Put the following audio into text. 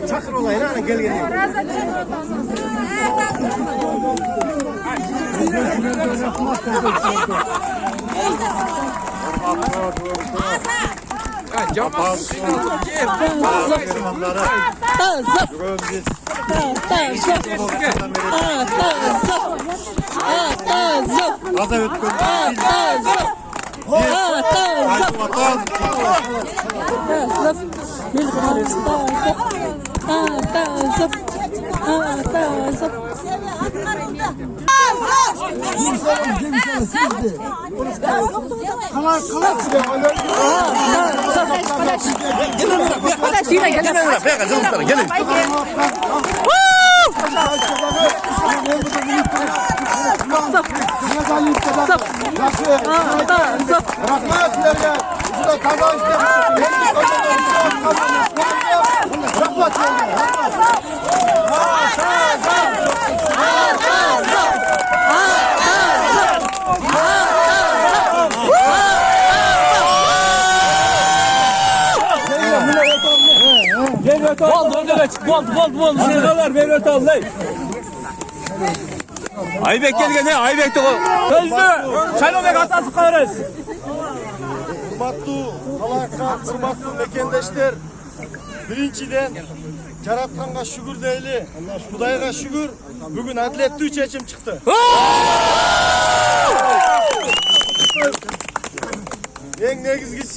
Çakır olayın ana gel gel. Aybek kelgende, Aybek'ti o. Sözlü, Şalobek atası kalırız. Hurmatlı halaka, hurmatlı mekendeşler. Birinciden Yaratkan'a şükür deyli. Kudayga şükür. Bugün adaletli seçim çıktı. En negizgisi